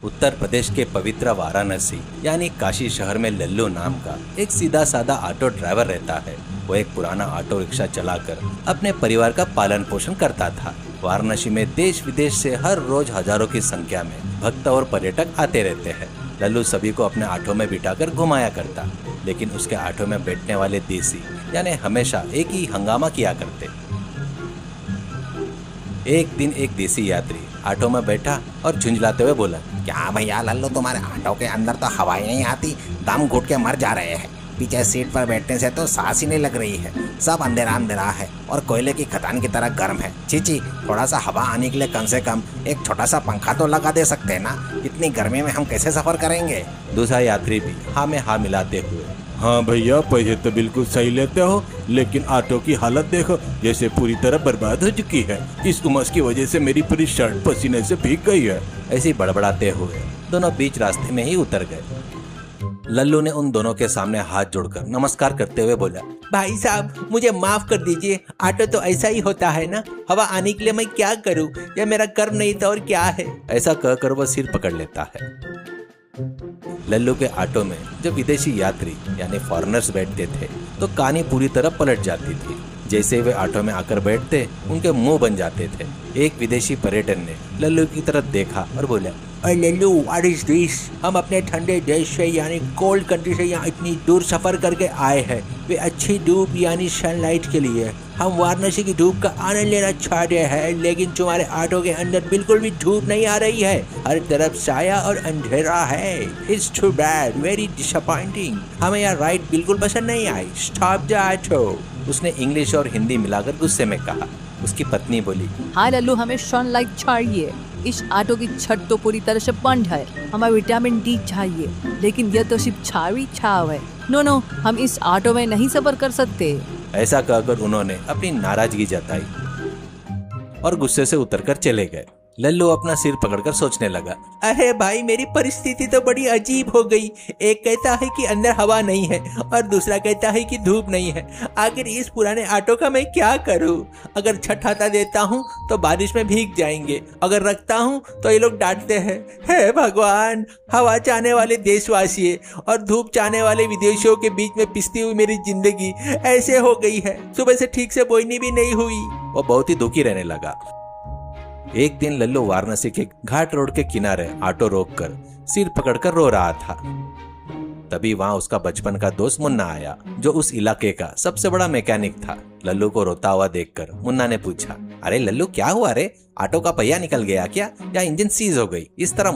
उत्तर प्रदेश के पवित्र वाराणसी यानी काशी शहर में लल्लू नाम का एक सीधा साधा ऑटो ड्राइवर रहता है। वो एक पुराना ऑटो रिक्शा चलाकर अपने परिवार का पालन पोषण करता था। वाराणसी में देश विदेश से हर रोज हजारों की संख्या में भक्त और पर्यटक आते रहते हैं। लल्लू सभी को अपने ऑटो में बिठाकर घुमाया करता, लेकिन उसके ऑटो में बैठने वाले देसी यानी हमेशा एक ही हंगामा किया करते। एक दिन एक देसी यात्री ऑटो में बैठा और झुंझलाते हुए बोला, क्या भैया लल्लू, तुम्हारे ऑटो के अंदर तो हवा ही नहीं आती, दम घुट के मर जा रहे हैं। पीछे सीट पर बैठने से तो सांस ही नहीं लग रही है। सब अंधेरा अंधेरा है और कोयले की खदान की तरह गर्म है। चीची, थोड़ा सा हवा आने के लिए कम से कम एक छोटा सा पंखा तो लगा दे सकते हैं ना। इतनी गर्मी में हम कैसे सफर करेंगे। दूसरा यात्री भी हाँ में हाँ मिलाते हुए, हाँ भैया, पैसे तो बिल्कुल सही लेते हो, लेकिन ऑटो की हालत देखो, जैसे पूरी तरह बर्बाद हो चुकी है। इस उमस की वजह से मेरी पूरी शर्ट पसीने से भीग गई है। ऐसी बड़बड़ाते हुए दोनों बीच रास्ते में ही उतर गए। लल्लू ने उन दोनों के सामने हाथ जोड़कर नमस्कार करते हुए बोला, भाई साहब, मुझे माफ कर दीजिए। ऑटो तो ऐसा ही होता है ना, हवा आने के लिए मैं क्या करूं, यह मेरा कर्म नहीं था और क्या है। ऐसा कहकर वह सिर पकड़ लेता है। लल्लू के ऑटो में जब विदेशी यात्री यानी फॉरेनर्स बैठते थे तो कहानी पूरी तरह पलट जाती थी। जैसे वे ऑटो में आकर बैठते, उनके मुंह बन जाते थे। एक विदेशी पर्यटक ने लल्लू की तरफ देखा और बोला, अरे लल्लू, व्हाट इज दिस? हम अपने ठंडे देश से यानी कोल्ड कंट्री से यहाँ इतनी दूर सफर करके आए हैं, वे अच्छी धूप यानी सनलाइट के लिए। हम वाराणसी की धूप का आनंद लेना चाहते हैं, लेकिन तुम्हारे ऑटो के अंदर बिल्कुल भी धूप नहीं आ रही है। हर तरफ साया और अंधेरा है। It's too bad, very disappointing. हमें यह राइड बिल्कुल पसंद नहीं आई। Stop the auto. उसने इंग्लिश और हिंदी मिलाकर गुस्से में कहा। उसकी पत्नी बोली, हाँ लल्लू, हमें सनलाइट चाहिए। इस ऑटो की छत तो पूरी तरह से बंद है। हमें विटामिन डी चाहिए, लेकिन यह तो सिर्फ छाव ही छाव है। नो, हम इस ऑटो में नहीं सफर कर सकते। ऐसा कहकर उन्होंने अपनी नाराजगी जताई और गुस्से से उतरकर चले गए। लल्लू अपना सिर पकड़कर सोचने लगा, अरे भाई, मेरी परिस्थिति तो बड़ी अजीब हो गई। एक कहता है कि अंदर हवा नहीं है और दूसरा कहता है कि धूप नहीं है। आखिर इस पुराने ऑटो का मैं क्या करूं? अगर छत हटा देता हूं तो बारिश में भीग जाएंगे, अगर रखता हूं तो ये लोग डांटते हैं। हे भगवान, हवा चाहने वाले देशवासी और धूप चाहने वाले विदेशियों के बीच में पिसती हुई मेरी जिंदगी ऐसे हो गई है। सुबह से ठीक से बोईनी भी नहीं हुई। वो बहुत ही दुखी रहने लगा। एक दिन लल्लू वाराणसी के घाट रोड के किनारे ऑटो रोककर सिर पकड़कर रो रहा था। तभी वहां उसका बचपन का दोस्त मुन्ना आया, जो उस इलाके का सबसे बड़ा मैकेनिक था। लल्लू को रोता हुआ देखकर मुन्ना ने पूछा, अरे लल्लू, क्या हुआ रे? ऑटो का पहिया निकल गया क्या, या इंजन सीज हो गई? इस तरह